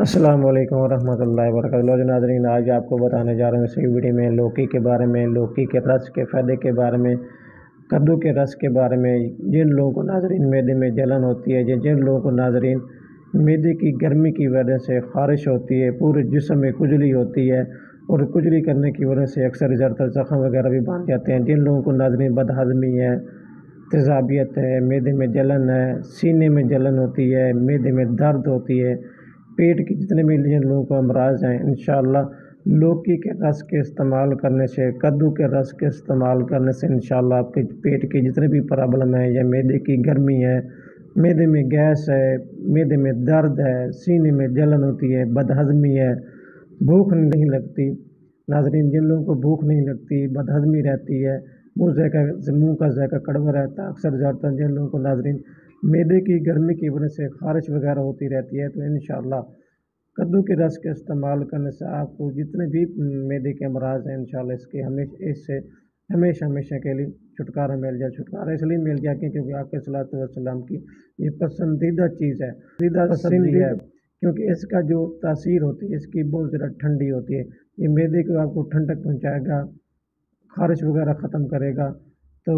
السلام علیکم ورحمۃ اللہ وبرکاتہ۔ لوگ ناظرین، آج آپ کو بتانے جا رہے ہیں اسی ویڈیو میں لوکی کے بارے میں، لوکی کے رس کے فائدے کے بارے میں، کدو کے رس کے بارے میں۔ جن لوگوں کو ناظرین معدے میں جلن ہوتی ہے، جن لوگوں کو ناظرین معدے کی گرمی کی وجہ سے خارش ہوتی ہے، پورے جسم میں کھجلی ہوتی ہے اور کھجلی کرنے کی وجہ سے اکثر زیادہ زخم وغیرہ بھی بن جاتے ہیں، جن لوگوں کو ناظرین بد ہضمی ہے، تیزابیت ہے، معدے میں جلن ہے، سینے میں جلن ہوتی ہے، معدے میں درد ہوتی ہے، پیٹ کی جتنے بھی جن لوگوں کو امراض ہیں، انشاءاللہ لوکی کے رس کے استعمال کرنے سے، کدو کے رس کے استعمال کرنے سے انشاءاللہ آپ کے پیٹ کی جتنے بھی پرابلم ہیں، یا معدے کی گرمی ہے، معدے میں گیس ہے، معدے میں درد ہے، سینے میں جلن ہوتی ہے، بد ہضمی ہے، بھوک نہیں لگتی۔ ناظرین، جن لوگوں کو بھوک نہیں لگتی، بد ہضمی رہتی ہے، منہ کا ذائقہ کڑوا رہتا ہے، اکثر زیادہ تر جن لوگوں کو ناظرین معدے کی گرمی کی وجہ سے خارش وغیرہ ہوتی رہتی ہے، تو انشاءاللہ کدو کے رس کے استعمال کرنے سے آپ کو جتنے بھی معدے کے امراض ہیں انشاءاللہ اس سے ہمیشہ کے لیے چھٹکارا مل جائے۔ چھٹکارا اس لیے مل جائے کیونکہ آپ کے صلی اللہ علیہ وسلم کی یہ پسندیدہ چیز ہے، پسندیدہ سبزی ہے، کیونکہ اس کا جو تاثیر ہوتی ہے اس کی بہت زیادہ ٹھنڈی ہوتی ہے، یہ معدے کو آپ کو ٹھنڈک پہنچائے گا، خارش وغیرہ ختم کرے گا۔ تو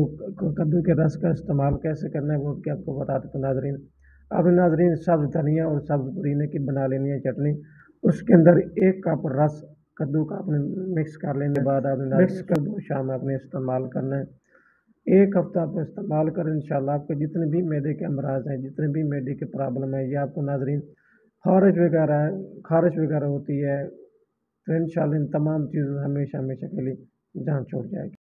کدو کے رس کا استعمال کیسے کرنا ہے وہ بھی آپ کو بتا دیتا ہوں ناظرین۔ اب ناظرین، سبز دھنیا اور سبز پودینے کی بنا لینی ہے چٹنی، اس کے اندر 1 کپ رس کدو کا آپ نے مکس کر لینے کے بعد آپ نے مکس کر دو، شام آپ نے استعمال کرنا ہے۔ 1 ہفتہ آپ استعمال کریں، انشاءاللہ آپ کے جتنے بھی معدے کے امراض ہیں، جتنے بھی معدے کے پرابلم ہیں، یا آپ کو ناظرین خارش وغیرہ ہوتی ہے، تو انشاءاللہ ان تمام چیزوں ہمیشہ کے لیے جان چھوڑ جائے گی۔